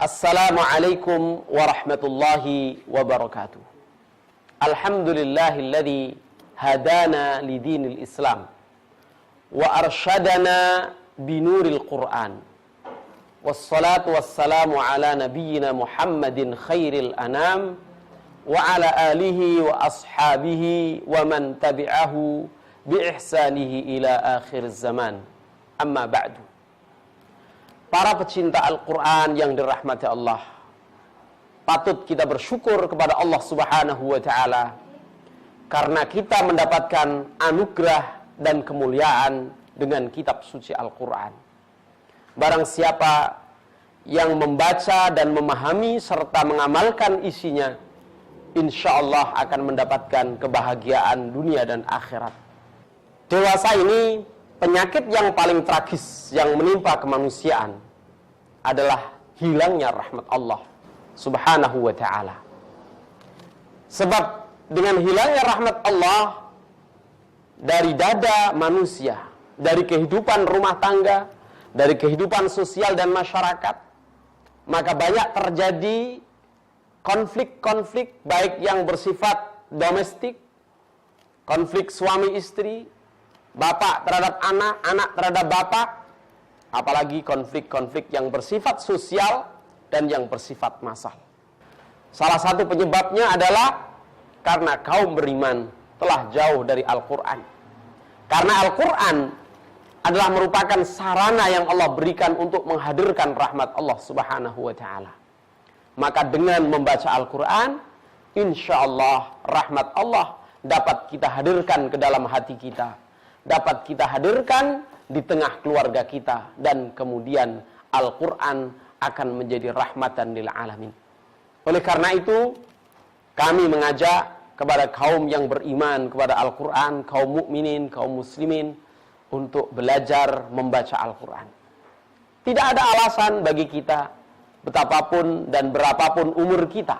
Assalamualaikum warahmatullahi wabarakatuh. Alhamdulillahilladzi hadana lidinil Islam wa arsyadana binuril Qur'an. Wassalatu wassalamu ala nabiyyina Muhammadin khairil anam wa ala alihi wa ashabihi wa man tabi'ahu bi ihsanihi ila akhir zaman. Amma ba'du. Para pecinta Al-Quran yang dirahmati Allah, patut kita bersyukur kepada Allah Subhanahu wa Ta'ala karena kita mendapatkan anugerah dan kemuliaan dengan kitab suci Al-Quran. Barang siapa yang membaca dan memahami serta mengamalkan isinya, insya Allah akan mendapatkan kebahagiaan dunia dan akhirat. Dewasa ini penyakit yang paling tragis yang menimpa kemanusiaan adalah hilangnya rahmat Allah Subhanahu wa Ta'ala. Sebab dengan hilangnya rahmat Allah dari dada manusia, dari kehidupan rumah tangga, dari kehidupan sosial dan masyarakat, maka banyak terjadi konflik-konflik baik yang bersifat domestik, konflik suami istri, bapak terhadap anak, anak terhadap bapak, apalagi konflik-konflik yang bersifat sosial dan yang bersifat massal. Salah satu penyebabnya adalah karena kaum beriman telah jauh dari Al-Quran. Karena Al-Quran adalah merupakan sarana yang Allah berikan untuk menghadirkan rahmat Allah Subhanahu wa Ta'ala. Maka dengan membaca Al-Quran, insya Allah rahmat Allah dapat kita hadirkan ke dalam hati kita, dapat kita hadirkan di tengah keluarga kita, dan kemudian Al-Quran akan menjadi rahmatan lil alamin. Oleh karena itu, kami mengajak kepada kaum yang beriman kepada Al-Quran, kaum mukminin, kaum muslimin, untuk belajar membaca Al-Quran. Tidak ada alasan bagi kita, betapapun dan berapapun umur kita,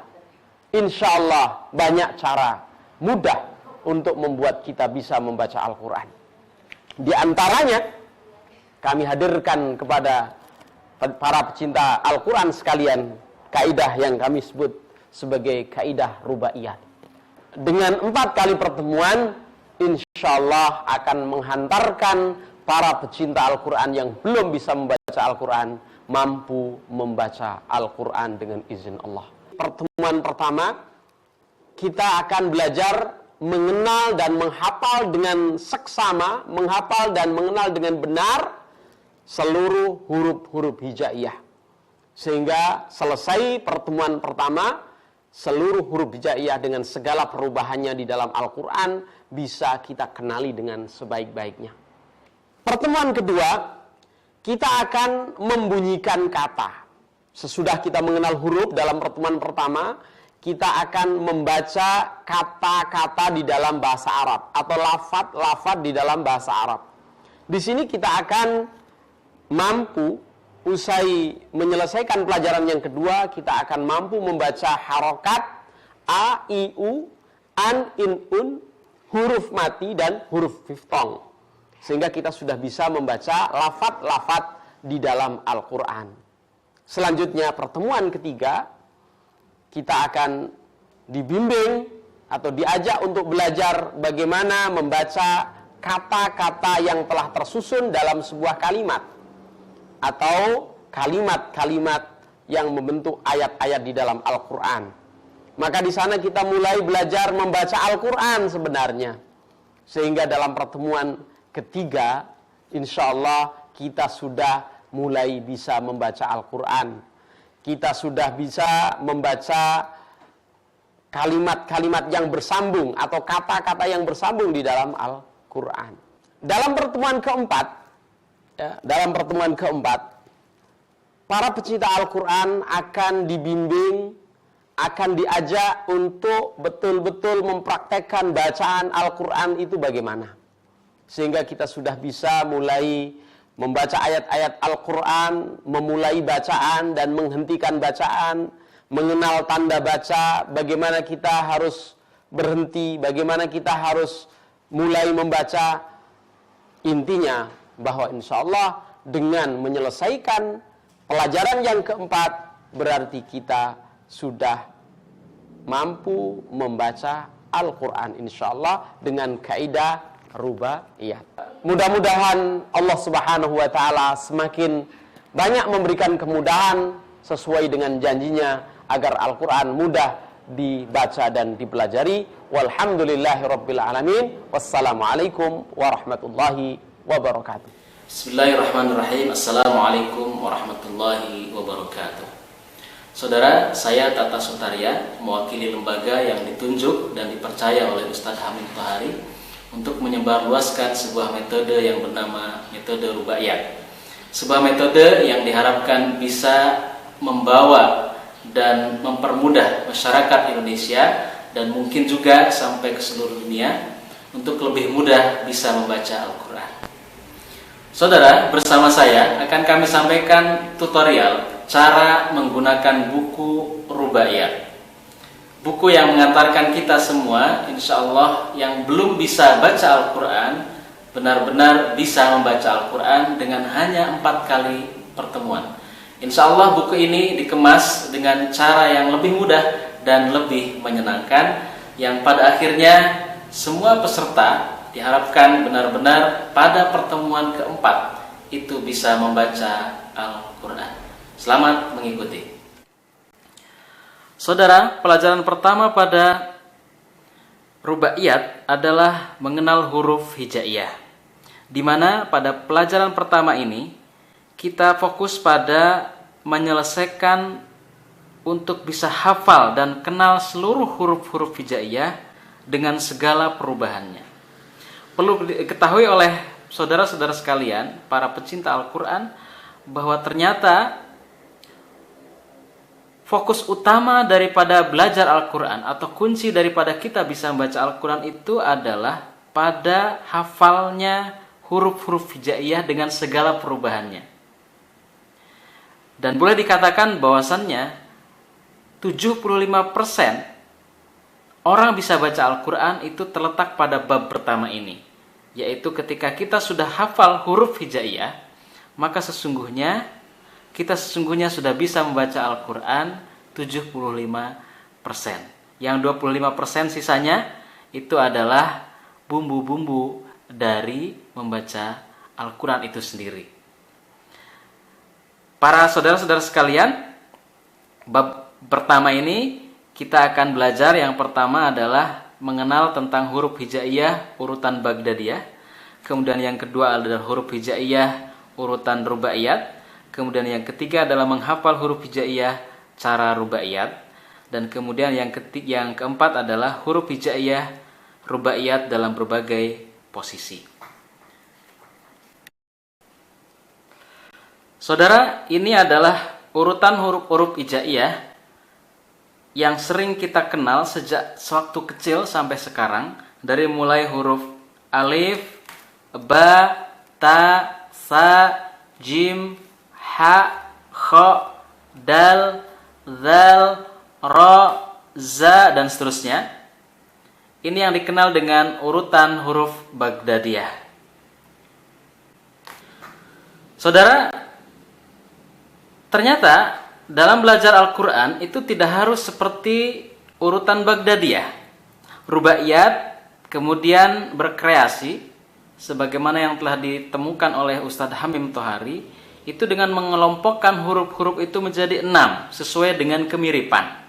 insya Allah banyak cara mudah untuk membuat kita bisa membaca Al-Quran. Di antaranya, kami hadirkan kepada para pecinta Al-Quran sekalian kaidah yang kami sebut sebagai kaidah rubaiyat. Dengan 4 kali pertemuan, insya Allah akan menghantarkan para pecinta Al-Quran yang belum bisa membaca Al-Quran mampu membaca Al-Quran dengan izin Allah. Pertemuan pertama, kita akan belajar mengenal dan menghafal dengan seksama, menghafal dan mengenal dengan benar seluruh huruf-huruf hijaiyah. Sehingga selesai pertemuan pertama, seluruh huruf hijaiyah dengan segala perubahannya di dalam Al-Quran bisa kita kenali dengan sebaik-baiknya. Pertemuan kedua, kita akan membunyikan kata. Sesudah kita mengenal huruf dalam pertemuan pertama, kita akan membaca kata-kata di dalam bahasa Arab atau lafaz-lafaz di dalam bahasa Arab. Di sini kita akan mampu, usai menyelesaikan pelajaran yang kedua, kita akan mampu membaca harokat a, i, u, an, in, un, huruf mati dan huruf diftong. Sehingga kita sudah bisa membaca lafaz-lafaz di dalam Al-Quran. Selanjutnya pertemuan ketiga, kita akan dibimbing atau diajak untuk belajar bagaimana membaca kata-kata yang telah tersusun dalam sebuah kalimat atau kalimat-kalimat yang membentuk ayat-ayat di dalam Al-Quran. Maka di sana kita mulai belajar membaca Al-Quran sebenarnya. Sehingga dalam pertemuan ketiga, insya Allah kita sudah mulai bisa membaca Al-Quran. Kita sudah bisa membaca kalimat-kalimat yang bersambung atau kata-kata yang bersambung di dalam Al-Quran. Dalam pertemuan keempat, para pecinta Al-Quran akan dibimbing, akan diajak untuk betul-betul mempraktekkan bacaan Al-Quran itu bagaimana. Sehingga kita sudah bisa mulai membaca ayat-ayat Al-Quran, memulai bacaan dan menghentikan bacaan, mengenal tanda baca, bagaimana kita harus berhenti, bagaimana kita harus mulai membaca, Intinya bahwa insya Allah dengan menyelesaikan pelajaran yang keempat, berarti kita sudah mampu membaca Al-Quran insya Allah dengan kaidah rubaiyat. Mudah-mudahan Allah Subhanahu wa Ta'ala semakin banyak memberikan kemudahan sesuai dengan janjinya agar Al-Quran mudah dibaca dan dipelajari. Walhamdulillahirabbil alamin. Wassalamualaikum warahmatullahi wabarakatuh. Bismillahirrahmanirrahim. Assalamualaikum warahmatullahi wabarakatuh. Saudara, saya Tata Sutaria, mewakili lembaga yang ditunjuk dan dipercaya oleh Ustadz Hamim Tohari untuk menyebarluaskan sebuah metode yang bernama metode rubaiyat. Sebuah metode yang diharapkan bisa membawa dan mempermudah masyarakat Indonesia dan mungkin juga sampai ke seluruh dunia untuk lebih mudah bisa membaca Al-Quran. Saudara, bersama saya akan kami sampaikan tutorial cara menggunakan buku rubaiyat. Buku yang mengantarkan kita semua, insya Allah, yang belum bisa baca Al-Quran, benar-benar bisa membaca Al-Quran dengan hanya 4 kali pertemuan. Insya Allah buku ini dikemas dengan cara yang lebih mudah dan lebih menyenangkan, yang pada akhirnya semua peserta diharapkan benar-benar pada pertemuan keempat itu bisa membaca Al-Quran. Selamat mengikuti. Saudara, pelajaran pertama pada rubaiyat adalah mengenal huruf hijaiyah, di mana pada pelajaran pertama ini kita fokus pada menyelesaikan untuk bisa hafal dan kenal seluruh huruf-huruf hijaiyah dengan segala perubahannya. Perlu diketahui oleh saudara-saudara sekalian, para pecinta Al-Quran, bahwa ternyata fokus utama daripada belajar Al-Quran atau kunci daripada kita bisa membaca Al-Quran itu adalah pada hafalnya huruf-huruf hijaiyah dengan segala perubahannya. Dan boleh dikatakan bahwasannya 75% orang bisa baca Al-Quran itu terletak pada bab pertama ini, yaitu ketika kita sudah hafal huruf hijaiyah, maka kita sesungguhnya sudah bisa membaca Al-Quran 75%. Yang 25% sisanya itu adalah bumbu-bumbu dari membaca Al-Quran itu sendiri. Para saudara-saudara sekalian, bab pertama ini kita akan belajar yang pertama adalah mengenal tentang huruf hijaiyah urutan Baghdadiyah. Kemudian yang kedua adalah huruf hijaiyah urutan rubaiyat. Kemudian yang ketiga adalah menghafal huruf hijaiyah cara rubaiyat. Dan kemudian yang keempat adalah huruf hijaiyah rubaiyat dalam berbagai posisi. Saudara, ini adalah urutan huruf-huruf hijaiyah yang sering kita kenal sejak waktu kecil sampai sekarang, dari mulai huruf alif, ba, ta, sa, jim, ha, kha, dal, zal, ra, za, dan seterusnya. Ini yang dikenal dengan urutan huruf Baghdadiyah. Saudara, ternyata dalam belajar Al-Quran itu tidak harus seperti urutan Baghdadiyah. Rubaiyat kemudian berkreasi sebagaimana yang telah ditemukan oleh Ustadz Hamim Tohari, itu dengan mengelompokkan huruf-huruf itu menjadi 6 sesuai dengan kemiripan.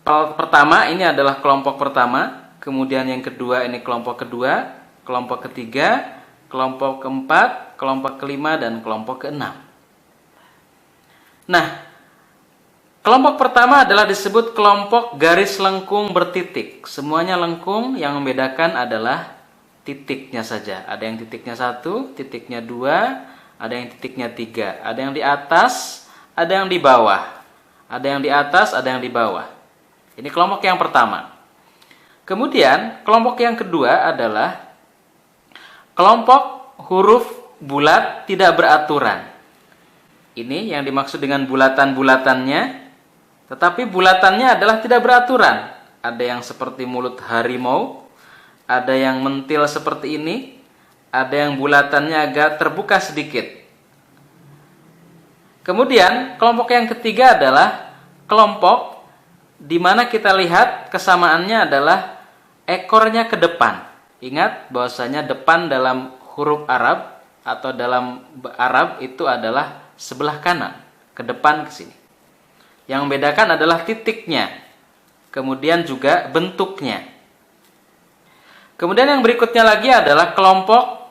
Pertama ini adalah kelompok pertama, kemudian yang kedua ini kelompok kedua, kelompok ketiga, kelompok keempat, kelompok kelima, dan kelompok keenam. Nah, kelompok pertama adalah disebut kelompok garis lengkung bertitik. Semuanya lengkung, yang membedakan adalah titiknya saja. Ada yang titiknya 1, titiknya 2, ada yang titiknya 3. Ada yang di atas, ada yang di bawah. Ada yang di atas, ada yang di bawah. Ini kelompok yang pertama. Kemudian, kelompok yang kedua adalah kelompok huruf bulat tidak beraturan. Ini yang dimaksud dengan bulatan-bulatannya, tetapi bulatannya adalah tidak beraturan. Ada yang seperti mulut harimau, ada yang mentil seperti ini, ada yang bulatannya agak terbuka sedikit. Kemudian kelompok yang ketiga adalah kelompok di mana kita lihat kesamaannya adalah ekornya ke depan. Ingat bahwasanya depan dalam huruf Arab atau dalam Arab itu adalah sebelah kanan, ke depan ke sini. Yang membedakan adalah titiknya, kemudian juga bentuknya. Kemudian yang berikutnya lagi adalah kelompok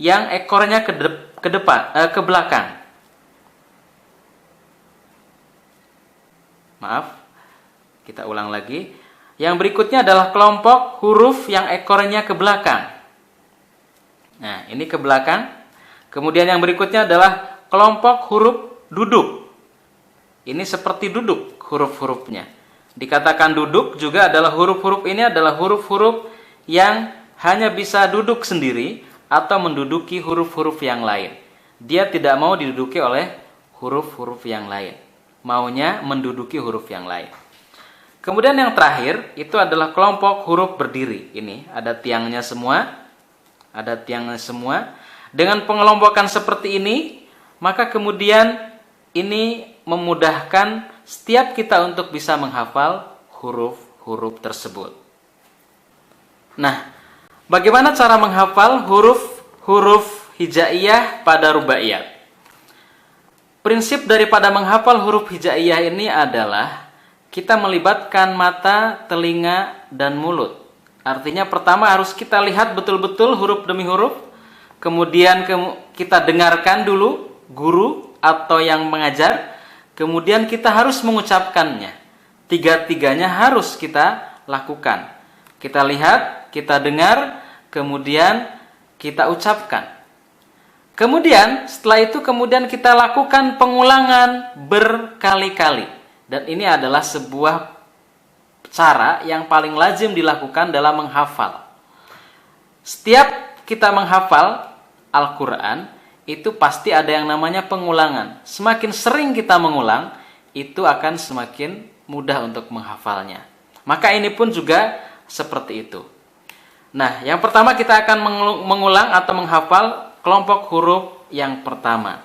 yang ekornya ke depan, ke belakang. Maaf, kita ulang lagi. Yang berikutnya adalah kelompok huruf yang ekornya ke belakang. Nah, ini ke belakang. Kemudian yang berikutnya adalah kelompok huruf duduk. Ini seperti duduk huruf-hurufnya. Dikatakan duduk juga adalah huruf-huruf ini adalah huruf-huruf yang hanya bisa duduk sendiri atau menduduki huruf-huruf yang lain. Dia tidak mau diduduki oleh huruf-huruf yang lain. Maunya menduduki huruf yang lain. Kemudian yang terakhir itu adalah kelompok huruf berdiri. Ini ada tiangnya semua. Ada tiangnya semua. Dengan pengelompokan seperti ini, maka kemudian ini memudahkan setiap kita untuk bisa menghafal huruf-huruf tersebut. Nah, bagaimana cara menghafal huruf-huruf hijaiyah pada rubaiyat? Prinsip daripada menghafal huruf hijaiyah ini adalah kita melibatkan mata, telinga, dan mulut. Artinya pertama harus kita lihat betul-betul huruf demi huruf. Kemudian kita dengarkan dulu guru atau yang mengajar. Kemudian kita harus mengucapkannya. Tiga-tiganya harus kita lakukan. Kita lihat, kita dengar, kemudian kita ucapkan. Kemudian setelah itu kita lakukan pengulangan berkali-kali. Dan ini adalah sebuah cara yang paling lazim dilakukan dalam menghafal. Setiap kita menghafal Al-Quran, itu pasti ada yang namanya pengulangan. Semakin sering kita mengulang, itu akan semakin mudah untuk menghafalnya. Maka ini pun juga seperti itu. Nah, yang pertama kita akan mengulang atau menghafal kelompok huruf yang pertama.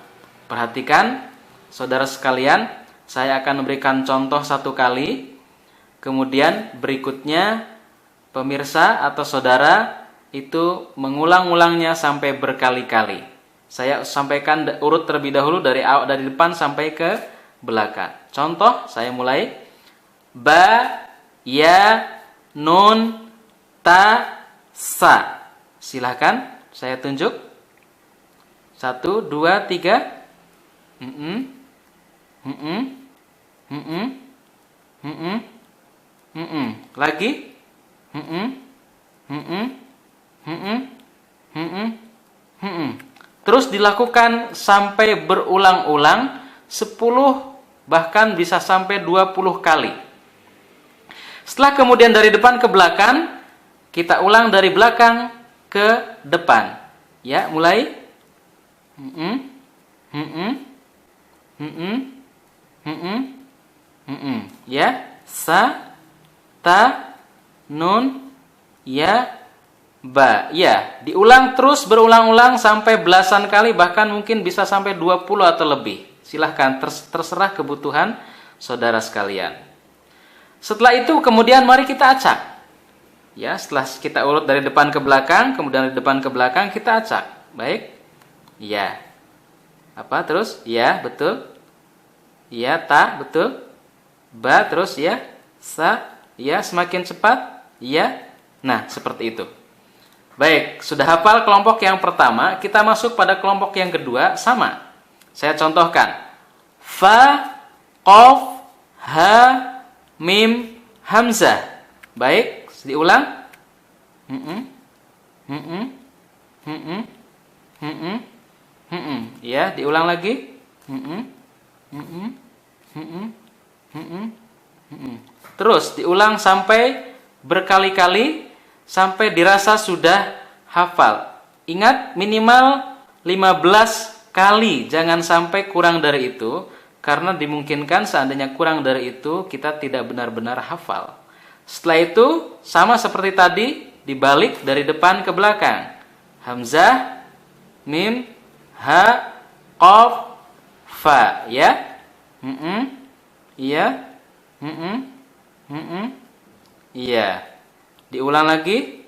Perhatikan, saudara sekalian, saya akan memberikan contoh satu kali. Kemudian berikutnya, pemirsa atau saudara itu mengulang-ulangnya sampai berkali-kali. Saya sampaikan urut terlebih dahulu dari depan sampai ke belakang. Contoh, saya mulai. Ba, ya, nun, ta, sa. Silakan, saya tunjuk. 1, 2, 3. Lagi. Terus dilakukan sampai berulang-ulang 10 bahkan bisa sampai 20 kali. Setelah kemudian dari depan ke belakang, kita ulang dari belakang ke depan. Ya, mulai. Ya, sa, ta, nun, ya, ba. Ya, diulang terus berulang-ulang sampai belasan kali, bahkan mungkin bisa sampai 20 atau lebih. Silahkan, terserah kebutuhan saudara sekalian. Setelah itu kemudian mari kita acak. Ya, setelah kita urut dari depan ke belakang, kemudian dari depan ke belakang kita acak. Baik. Ya. Apa terus? Ya, betul. Ya, ta, betul. Ba, terus ya. Sa, ya, semakin cepat. Ya. Nah, seperti itu. Baik, sudah hafal kelompok yang pertama, kita masuk pada kelompok yang kedua, sama. Saya contohkan. Fa, qaf, ha, mim, hamzah. Baik, diulang. Ya, diulang lagi. Terus diulang sampai berkali-kali sampai dirasa sudah hafal. Ingat, minimal 15 kali, jangan sampai kurang dari itu, karena dimungkinkan seandainya kurang dari itu kita tidak benar-benar hafal. Setelah itu sama seperti tadi, dibalik dari depan ke belakang. Hamzah, mim, ha, qaf, fa, ya. Iya. Iya. Diulang lagi.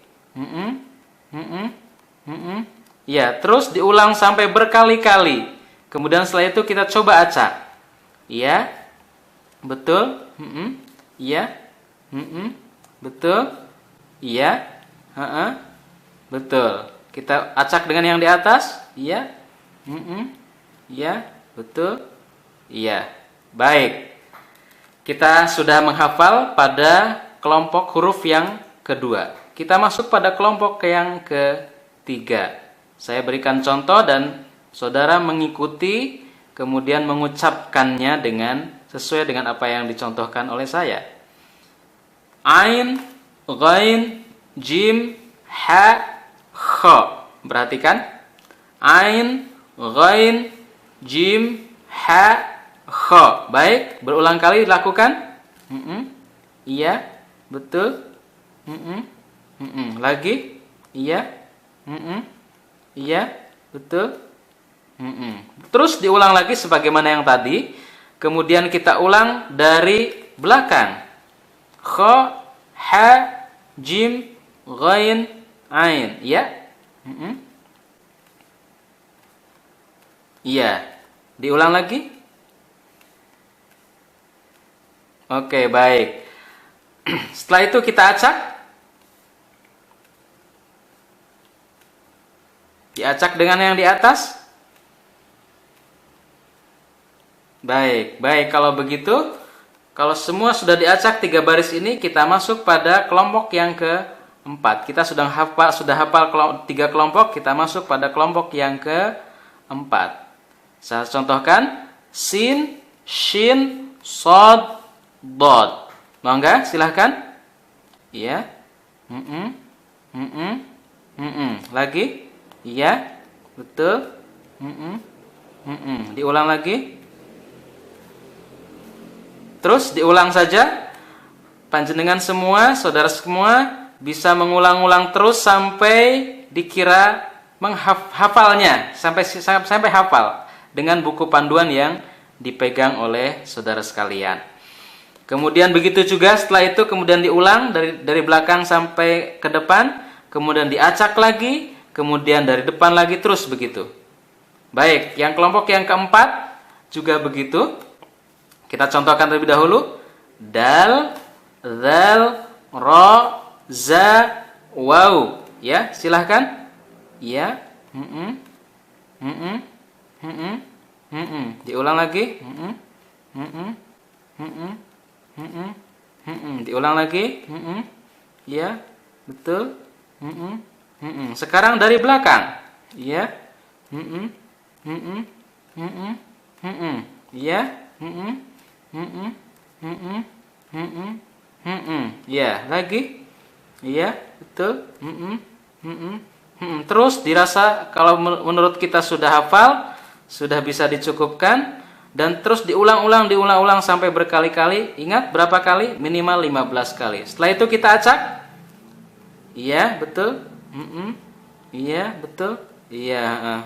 Iya, terus diulang sampai berkali-kali. Kemudian setelah itu kita coba acak. Iya. Betul? Iya. Betul? Iya. Betul. Kita acak dengan yang di atas. Iya. Iya. Betul? Iya. Baik. Kita sudah menghafal pada kelompok huruf yang kedua. Kita masuk pada kelompok yang ketiga. Saya berikan contoh dan saudara mengikuti, kemudian mengucapkannya sesuai dengan apa yang dicontohkan oleh saya. Ain, ghain, jim, ha, kha. Perhatikan. Ain, ghain, jim, ha, kha. Baik, berulang kali dilakukan. Iya, betul. Lagi. Iya. Iya, betul. Terus diulang lagi sebagaimana yang tadi. Kemudian kita ulang dari belakang. Kha, ha, jim, ghain, ain. Ya. Iya. Diulang lagi. Oke, baik. Setelah itu kita acak. Diacak dengan yang di atas. Baik, baik. Kalau begitu, kalau semua sudah diacak 3 baris ini, kita masuk pada kelompok yang keempat. Kita sudah hafal 3 kelompok, kita masuk pada kelompok yang keempat. Saya contohkan: sin, shin, sod, dod. Mau enggak? Silahkan. Iya. Lagi. Iya. Betul. Diulang lagi. Terus diulang saja. Panjenengan semua, saudara semua bisa mengulang-ulang terus sampai dikira menghafalnya, sampai hafal dengan buku panduan yang dipegang oleh saudara sekalian. Kemudian begitu juga setelah itu kemudian diulang dari belakang sampai ke depan, kemudian diacak lagi, kemudian dari depan lagi, terus begitu. Baik, yang kelompok yang keempat juga begitu. Kita contohkan terlebih dahulu. Dal, zal, ra, za, waw. Ya, silahkan. Ya. Diulang lagi. Diulang lagi. Ya, betul. Sekarang dari belakang. Ya. Ya. Ya, lagi. Iya, betul. Terus dirasa kalau menurut kita sudah hafal, sudah bisa dicukupkan, dan terus diulang-ulang sampai berkali-kali. Ingat berapa kali? Minimal 15 kali. Setelah itu kita acak. Iya, betul. Iya, betul. Iya,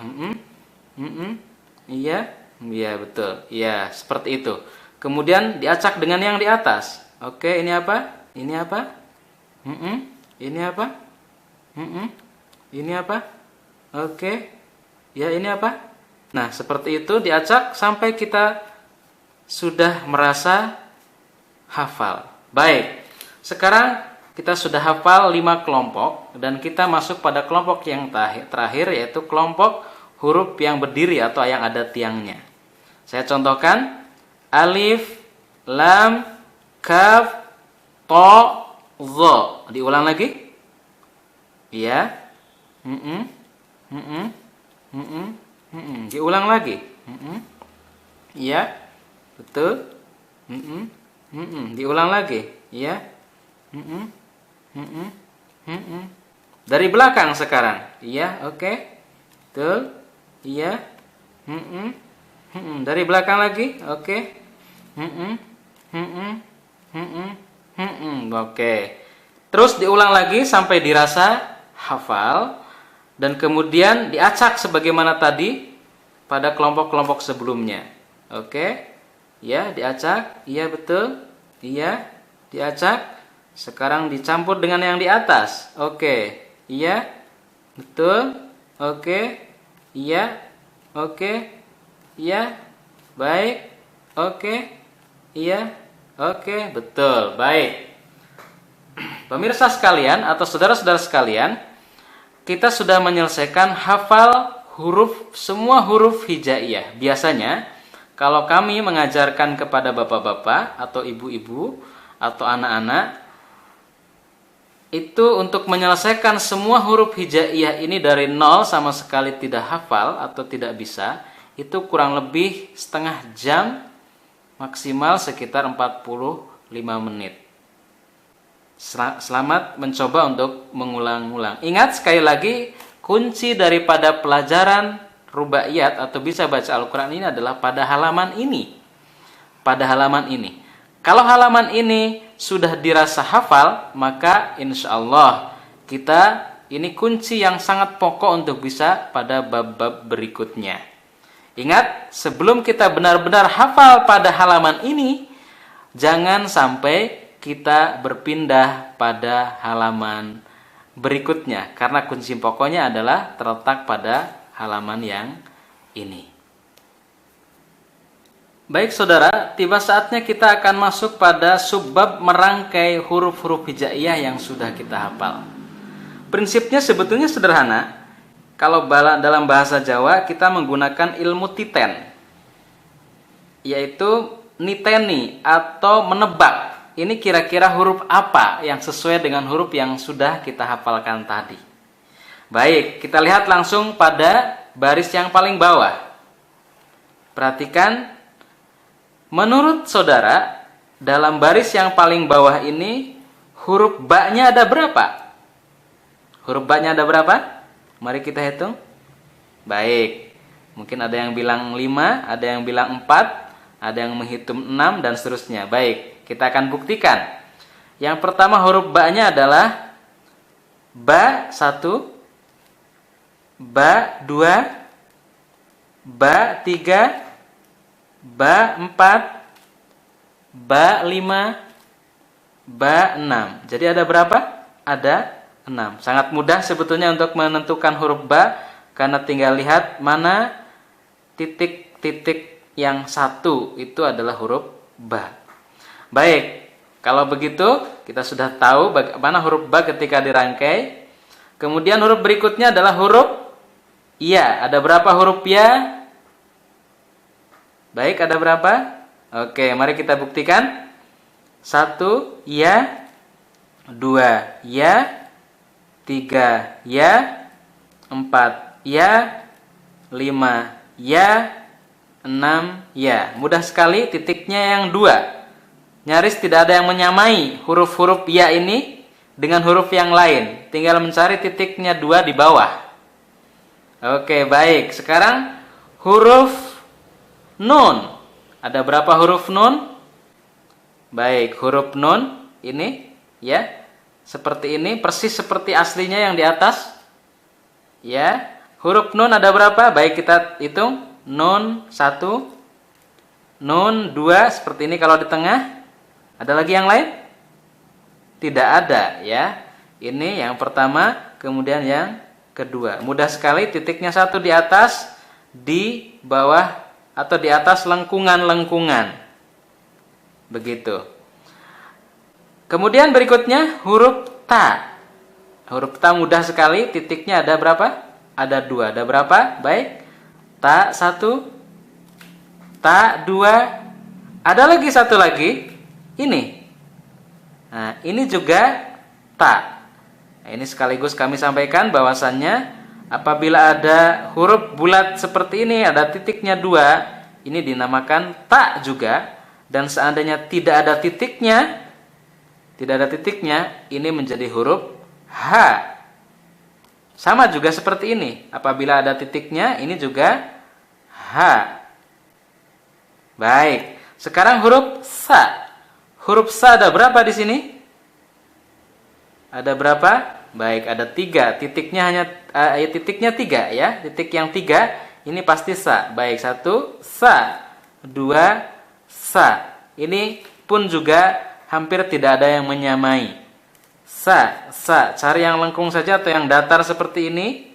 iya, iya, betul. Iya, seperti itu. Kemudian diacak dengan yang di atas. Oke, ini apa? Ini apa? Ini apa? Ini apa? Oke. Ya, ini apa? Nah, seperti itu diacak sampai kita sudah merasa hafal. Baik. Sekarang kita sudah hafal 5 kelompok dan kita masuk pada kelompok yang terakhir, yaitu kelompok huruf yang berdiri atau yang ada tiangnya. Saya contohkan: alif, lam, kaf, to, dho. Diulang lagi. Iya. Diulang lagi. Iya. Betul. Diulang lagi. Iya. Dari belakang sekarang. Iya, oke. Betul. Iya. Dari belakang lagi. Oke. Oke. Terus diulang lagi sampai dirasa hafal, dan kemudian diacak sebagaimana tadi pada kelompok-kelompok sebelumnya. Oke, ya diacak, iya betul, iya diacak. Sekarang dicampur dengan yang di atas. Oke, iya betul, oke, iya, oke, iya, baik, oke, iya, oke, betul, baik. Pemirsa sekalian atau saudara-saudara sekalian, kita sudah menyelesaikan hafal semua huruf hijaiyah. Biasanya kalau kami mengajarkan kepada bapak-bapak atau ibu-ibu atau anak-anak, itu untuk menyelesaikan semua huruf hijaiyah ini dari nol sama sekali tidak hafal atau tidak bisa, itu kurang lebih setengah jam, maksimal sekitar 45 menit. Selamat mencoba untuk mengulang-ulang. Ingat sekali lagi, kunci daripada pelajaran rubaiyat atau bisa baca Al-Quran ini adalah pada halaman ini. Pada halaman ini. Kalau halaman ini sudah dirasa hafal, maka insya Allah kita ini kunci yang sangat pokok untuk bisa pada bab-bab berikutnya. Ingat, sebelum kita benar-benar hafal pada halaman ini, jangan sampai kita berpindah pada halaman berikutnya, karena kunci pokoknya adalah terletak pada halaman yang ini. Baik saudara, tiba saatnya kita akan masuk pada subbab merangkai huruf-huruf hijaiyah yang sudah kita hafal. Prinsipnya sebetulnya sederhana. Kalau dalam bahasa Jawa kita menggunakan ilmu titen, yaitu niteni atau menebak. Ini kira-kira huruf apa yang sesuai dengan huruf yang sudah kita hafalkan tadi. Baik, kita lihat langsung pada baris yang paling bawah. Perhatikan, menurut saudara, dalam baris yang paling bawah ini, huruf ba-nya ada berapa? Huruf ba-nya ada berapa? Mari kita hitung. Baik, mungkin ada yang bilang 5, ada yang bilang 4, ada yang menghitung 6, dan seterusnya. Baik, kita akan buktikan. Yang pertama huruf ba-nya adalah ba 1, ba 2, ba 3, ba 4, ba 5, ba 6. Jadi ada berapa? Ada 6. Sangat mudah sebetulnya untuk menentukan huruf ba, karena tinggal lihat mana titik-titik yang satu itu adalah huruf ba. Baik, kalau begitu kita sudah tahu bagaimana huruf ba ketika dirangkai. Kemudian huruf berikutnya adalah huruf ya. Ada berapa huruf ya? Baik, ada berapa? Oke, mari kita buktikan. 1 ya, 2 ya, 3 ya, 4 ya, 5 ya, 6 ya. Mudah sekali, titiknya yang 2. Nyaris tidak ada yang menyamai huruf-huruf ya ini dengan huruf yang lain. Tinggal mencari titiknya 2 di bawah. Oke, baik. Sekarang huruf nun. Ada berapa huruf nun? Baik, huruf nun ini ya. Seperti ini, persis seperti aslinya yang di atas. Ya. Huruf nun ada berapa? Baik, kita hitung. Nun 1, nun 2, seperti ini kalau di tengah. Ada lagi yang lain? Tidak ada ya. Ini yang pertama, kemudian yang kedua. Mudah sekali, titiknya 1 di atas, di bawah atau di atas lengkungan-lengkungan. Begitu. Kemudian berikutnya huruf ta. Huruf ta mudah sekali, titiknya ada berapa? Ada 2. Ada berapa? Baik. Ta 1, ta 2. Ada lagi satu lagi. Ini. Nah, ini juga ta. Nah, ini sekaligus kami sampaikan bahwasannya apabila ada huruf bulat seperti ini, ada titiknya 2, ini dinamakan ta juga. Dan seandainya tidak ada titiknya, ini menjadi huruf h. Sama juga seperti ini. Apabila ada titiknya, ini juga h. Baik. Sekarang huruf sa. Huruf sa ada berapa di sini? Ada berapa? Baik, ada 3. Titiknya hanya titiknya 3 ya. Titik yang 3 ini pasti sa. Baik, 1 sa, 2 sa. Ini pun juga hampir tidak ada yang menyamai. Sa, sa. Cari yang lengkung saja atau yang datar seperti ini.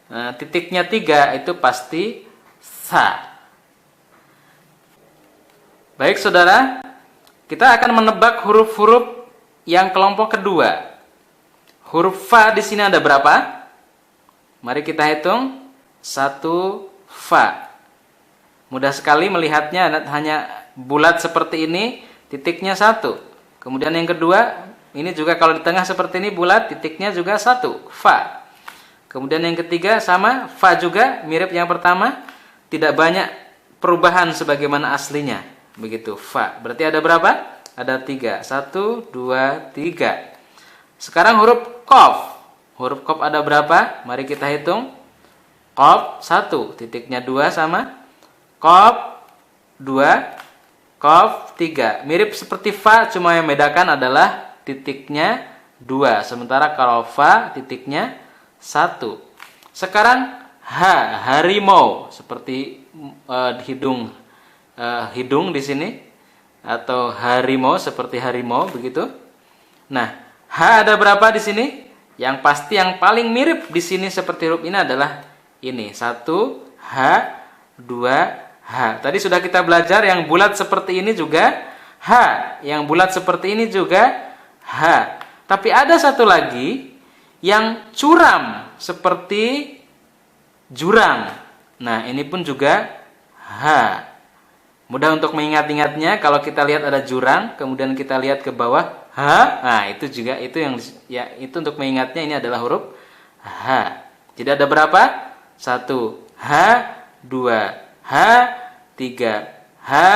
Nah, titiknya 3 itu pasti sa. Baik, saudara. Kita akan menebak huruf-huruf yang kelompok kedua. Huruf fa di sini ada berapa? Mari kita hitung. 1 fa. Mudah sekali melihatnya, hanya bulat seperti ini, titiknya 1. Kemudian yang kedua, ini juga kalau di tengah seperti ini bulat, titiknya juga 1, fa. Kemudian yang ketiga sama, fa juga, mirip yang pertama, tidak banyak perubahan sebagaimana aslinya. Begitu, fa. Berarti ada berapa? Ada 3. 1, 2, 3. Sekarang huruf qaf. Huruf qaf ada berapa? Mari kita hitung. Qaf 1, titiknya 2 sama. Qaf 2, qaf 3. Mirip seperti fa, cuma yang membedakan adalah titiknya 2. Sementara kalau fa titiknya 1. Sekarang ha, harimau, seperti hidung di sini, atau harimau seperti harimau begitu. Nah, ha ada berapa di sini? Yang pasti yang paling mirip di sini seperti huruf ini adalah ini. 1 ha, 2 ha. Tadi sudah kita belajar yang bulat seperti ini juga ha, yang bulat seperti ini juga ha. Tapi ada satu lagi yang curam seperti jurang. Nah, ini pun juga ha. Mudah untuk mengingat-ingatnya. Kalau kita lihat ada jurang, kemudian kita lihat ke bawah ha, nah itu juga itu yang ya, itu untuk mengingatnya ini adalah huruf ha. Jadi ada berapa? 1 ha, 2 ha, 3 ha,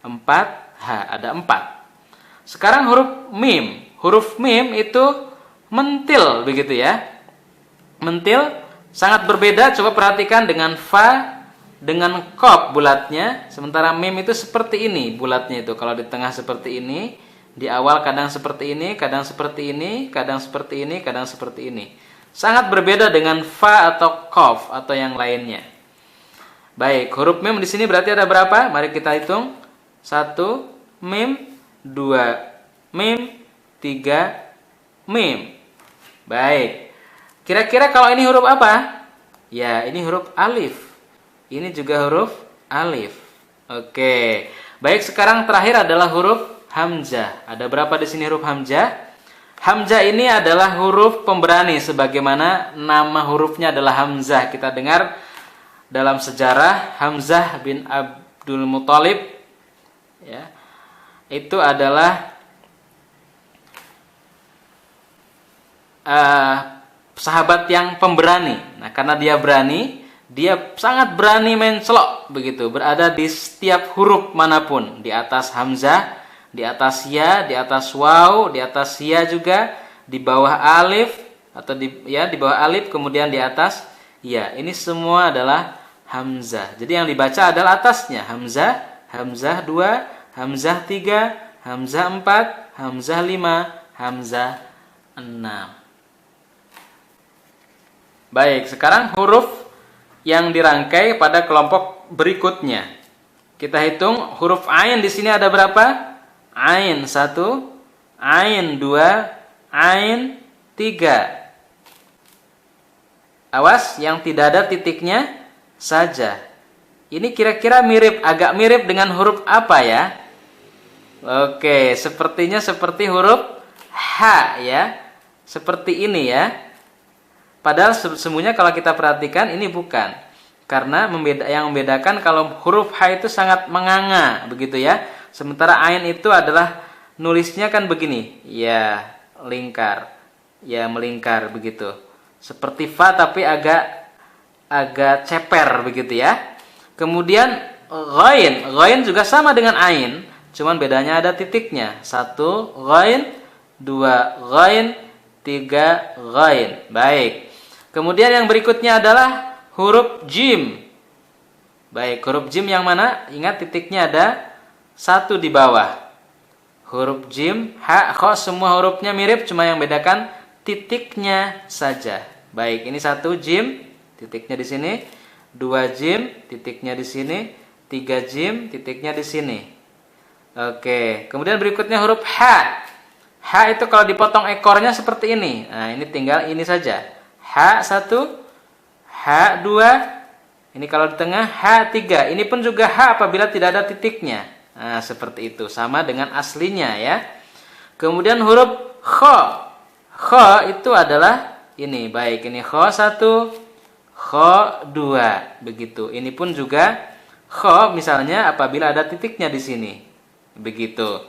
4 ha. Ada 4. Sekarang huruf mim. Huruf mim itu mentil begitu ya. Mentil sangat berbeda. Coba perhatikan dengan fa, dengan qaf bulatnya. Sementara mim itu seperti ini bulatnya itu. Kalau di tengah seperti ini, di awal kadang seperti ini, kadang seperti ini, kadang seperti ini, kadang seperti ini. Sangat berbeda dengan fa atau qaf atau yang lainnya. Baik, huruf mim di sini berarti ada berapa? Mari kita hitung. 1 mim, 2 mim, 3 mim. Baik. Kira-kira kalau ini huruf apa? Ya, ini huruf alif. Ini juga huruf alif. Oke. Baik, sekarang terakhir adalah huruf hamzah. Ada berapa di sini huruf hamzah? Hamzah ini adalah huruf pemberani sebagaimana nama hurufnya adalah Hamzah. Kita dengar dalam sejarah Hamzah bin Abdul Muthalib ya. Itu adalah sahabat yang pemberani. Nah, karena dia berani, dia sangat berani mencelok begitu, berada di setiap huruf manapun, di atas hamzah, di atas ya, di atas waw, di atas ya juga, di bawah alif atau di bawah alif, kemudian di atas ya. Ini semua adalah hamzah. Jadi yang dibaca adalah atasnya hamzah, hamzah 2, hamzah 3, hamzah 4, hamzah 5, hamzah 6. Baik, sekarang huruf yang dirangkai pada kelompok berikutnya. Kita hitung huruf ain di sini ada berapa? Ain 1, ain 2, ain 3. Awas yang tidak ada titiknya saja. Ini kira-kira agak mirip dengan huruf apa ya? Oke, sepertinya seperti huruf ha ya. Seperti ini ya. Padahal semuanya kalau kita perhatikan ini bukan. Karena yang membedakan kalau huruf ha itu sangat menganga begitu ya. Sementara ain itu adalah nulisnya kan begini, ya lingkar, ya melingkar begitu. Seperti fa tapi agak ceper begitu ya. Kemudian ghain juga sama dengan ain, cuman bedanya ada titiknya. 1 ghain, 2 ghain, 3 ghain. Baik. Kemudian yang berikutnya adalah huruf jim. Baik, huruf jim yang mana? Ingat titiknya ada 1 di bawah. huruf jim, ha, kha, semua hurufnya mirip, cuma yang bedakan titiknya saja. Baik, ini 1 jim, titiknya di sini, 2 jim, titiknya di sini, 3 jim, titiknya di sini. Oke, kemudian berikutnya huruf ha. Ha itu kalau dipotong ekornya seperti ini. Nah, ini tinggal ini saja. Ha 1, ha 2. Ini kalau di tengah ha 3. Ini pun juga ha apabila tidak ada titiknya. Nah, seperti itu, sama dengan aslinya ya. Kemudian huruf kha. Kha itu adalah ini. Baik, ini kha 1, kha 2. Begitu. Ini pun juga kha misalnya apabila ada titiknya di sini. Begitu.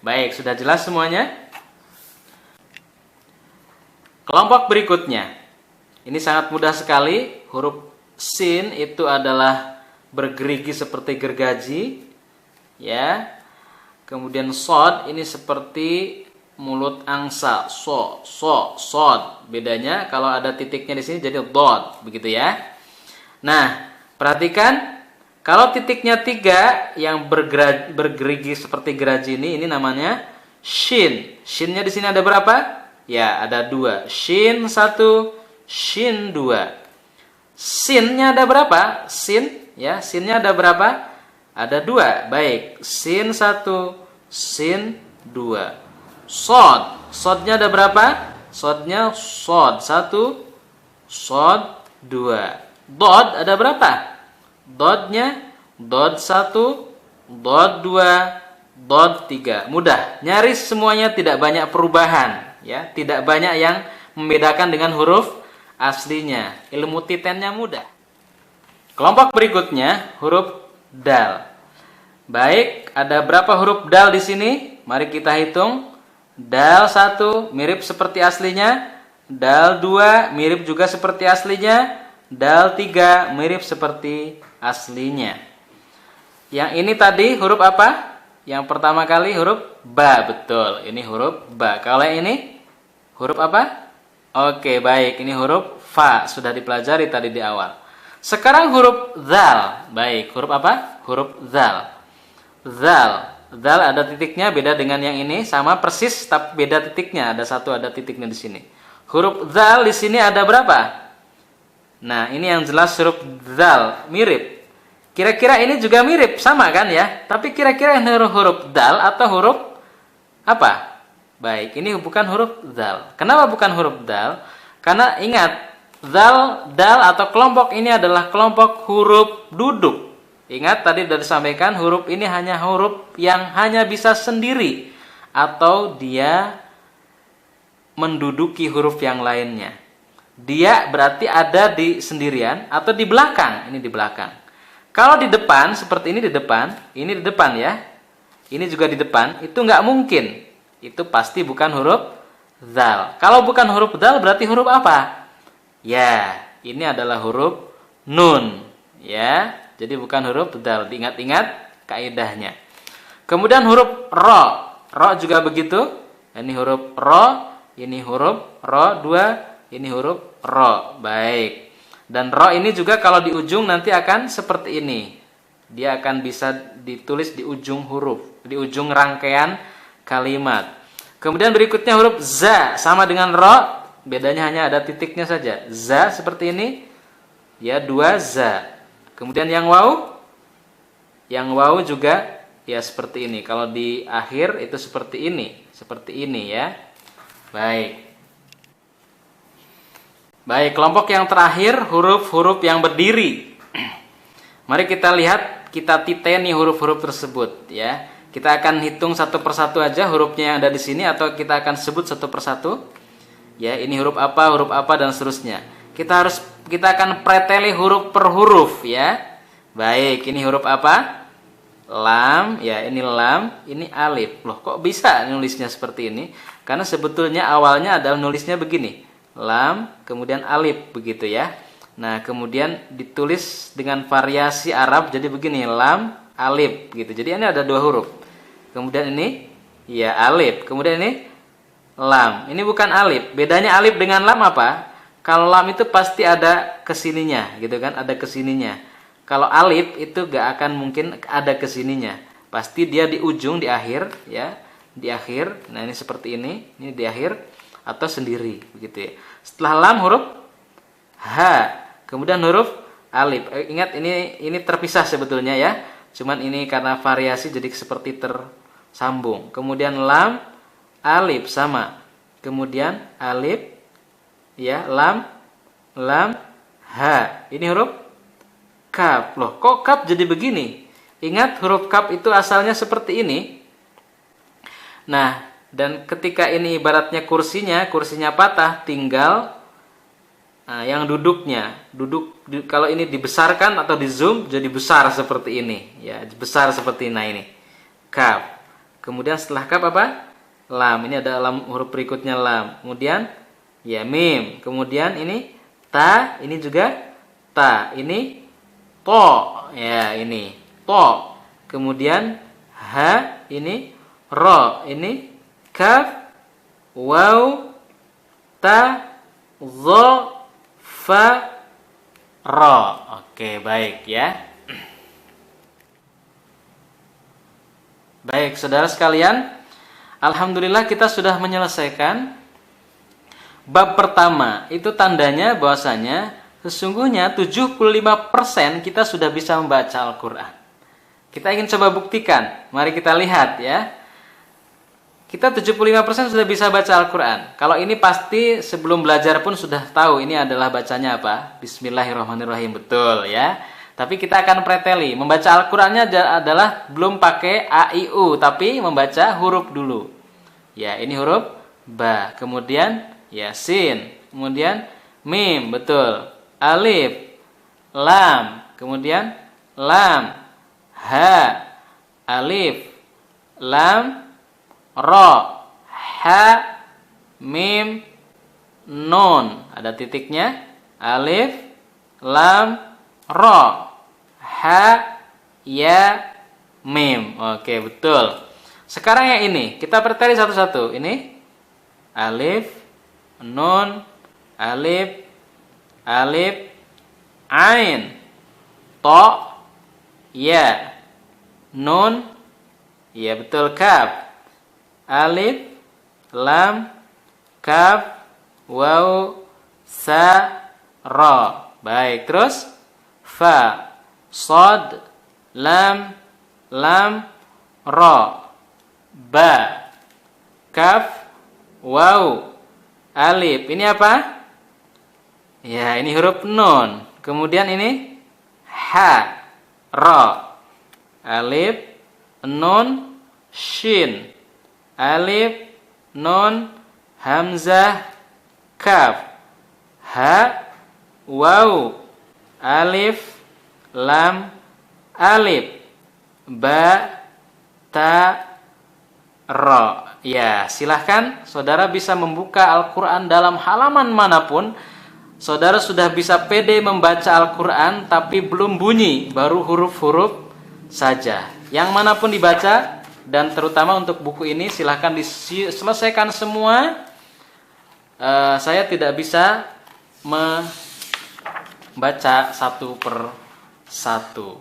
Baik, sudah jelas semuanya? Kelompok berikutnya. Ini sangat mudah sekali. Huruf sin itu adalah bergerigi seperti gergaji, ya. Kemudian sod ini seperti mulut angsa, sod. Bedanya kalau ada titiknya di sini jadi dod, begitu ya. Nah, perhatikan kalau titiknya 3 yang bergerigi seperti geraji ini namanya shin. Shinnya di sini ada berapa? Ya, ada 2. Shin 1, shin 2. Sinnya ada berapa? Sin, ya, sinnya ada berapa? Ada 2. Baik, sin 1, sin 2. Sod, sodnya ada berapa? Sodnya sod 1, sod 2. Dod ada berapa? Dodnya dod 1, dod 2, dod 3. Mudah, nyaris semuanya tidak banyak perubahan. Ya, tidak banyak yang membedakan dengan huruf aslinya. Ilmu titennya mudah. Kelompok berikutnya huruf dal. Baik, ada berapa huruf dal di sini? Mari kita hitung. Dal 1 mirip seperti aslinya. Dal 2 mirip juga seperti aslinya. Dal 3 mirip seperti aslinya. Yang ini tadi huruf apa? Yang pertama kali huruf ba, betul. Ini huruf ba. Kalau yang ini huruf apa? Oke, baik. Ini huruf fa. Sudah dipelajari tadi di awal. Sekarang huruf zal. Baik, huruf apa? Huruf zal. Zal. Zal ada titiknya, beda dengan yang ini. Sama persis, tapi beda titiknya. Ada 1, ada titiknya di sini. Huruf zal di sini ada berapa? Nah, ini yang jelas huruf zal. Mirip. Kira-kira ini juga mirip, sama kan ya? Tapi kira-kira ini huruf dal atau huruf apa? Baik, ini bukan huruf dal. Kenapa bukan huruf dal? Karena ingat, dal atau kelompok ini adalah kelompok huruf duduk. Ingat tadi sudah disampaikan, huruf ini hanya huruf yang hanya bisa sendiri atau dia menduduki huruf yang lainnya. Dia berarti ada di sendirian atau di belakang. Ini di belakang. Kalau di depan, seperti ini di depan ya. Ini juga di depan, itu nggak mungkin. Itu pasti bukan huruf dzal. Kalau bukan huruf dzal berarti huruf apa? Ya, ini adalah huruf nun. Ya, jadi bukan huruf dzal. Diingat-ingat kaidahnya. Kemudian huruf ro. Ro juga begitu. Ini huruf ro, ini huruf ro 2, ini huruf ro. Baik. Dan ro ini juga kalau di ujung nanti akan seperti ini. Dia akan bisa ditulis di ujung huruf, di ujung rangkaian kalimat. Kemudian berikutnya huruf za, sama dengan ro, bedanya hanya ada titiknya saja. Za seperti ini, ya 2 za. Kemudian yang waw juga ya seperti ini. Kalau di akhir itu seperti ini ya. Baik. Baik, kelompok yang terakhir huruf-huruf yang berdiri. Mari kita lihat, kita titeni huruf-huruf tersebut ya. Kita akan hitung satu persatu aja hurufnya yang ada di sini atau kita akan sebut satu persatu. Ya, ini huruf apa dan seterusnya. Kita akan preteli huruf per huruf ya. Baik, ini huruf apa? Lam, ya ini lam, ini alif. Loh, kok bisa nulisnya seperti ini? Karena sebetulnya awalnya adalah nulisnya begini. Lam, kemudian alif begitu ya. Nah, kemudian ditulis dengan variasi Arab jadi begini, lam, alif gitu. Jadi ini ada 2 huruf. Kemudian ini ya alif, kemudian ini lam. Ini bukan alif. Bedanya alif dengan lam apa? Kalau lam itu pasti ada kesininya gitu kan, ada kesininya. Kalau alif itu gak akan mungkin ada kesininya. Pasti dia di ujung, di akhir ya. di akhir. Nah, ini seperti ini di akhir atau sendiri begitu ya. Setelah lam huruf H, kemudian huruf alif. Ingat ini terpisah sebetulnya ya. Cuman ini karena variasi jadi seperti tersambung. Kemudian lam, alif sama. Kemudian alif ya, lam, H. Ini huruf kaf. Loh, kok kaf jadi begini? Ingat huruf kaf itu asalnya seperti ini. Nah, dan ketika ini ibaratnya kursinya patah, tinggal yang duduknya. Kalau ini dibesarkan atau di zoom jadi besar seperti ini, ya, besar seperti ini. Kaf. Kemudian setelah kaf apa? Lam. Ini ada lam, huruf berikutnya lam. Kemudian ya mim. Kemudian ini ta, ini juga ta. Ini to. Ya, ini to. Kemudian ha, ini ro, ini kaf, waw, ta, dha, fa, ra. Oke, baik ya. Baik, saudara sekalian, alhamdulillah kita sudah menyelesaikan bab pertama. Itu tandanya bahwasanya sesungguhnya 75% kita sudah bisa membaca Al-Qur'an. Kita ingin coba buktikan. Mari kita lihat ya. Kita 75% sudah bisa baca Al-Quran. Kalau ini pasti sebelum belajar pun sudah tahu ini adalah bacanya apa? Bismillahirrahmanirrahim, betul ya. Tapi kita akan preteli. Membaca Al-Qurannya adalah belum pakai A, I, U, tapi membaca huruf dulu. Ya, ini huruf ba. Kemudian ya sin. Kemudian mim, betul. Alif, lam. Kemudian lam, ha, alif, lam, ro, ha, mim, nun. Ada titiknya. Alif, lam, ro, ha, ya, mim. Oke, betul. Sekarang yang ini kita perteli satu-satu. Ini alif, nun, alif, alif, ain, to, ya, nun, ya betul, kaf, alif, lam, kaf, waw, sa, ra. Baik, terus fa, shad, lam, ra, ba, kaf, waw, alif. Ini apa? Ya, ini huruf nun. Kemudian ini ha, ra, alif, nun, shin, alif, nun, hamzah, kaf, ha, waw, alif, lam, alif, ba, ta, ra. Ya, silahkan saudara bisa membuka Al-Quran dalam halaman manapun. Saudara sudah bisa pede membaca Al-Quran tapi belum bunyi, baru huruf-huruf saja. Yang manapun dibaca, dan terutama untuk buku ini silahkan diselesaikan semua. Saya tidak bisa membaca satu per satu.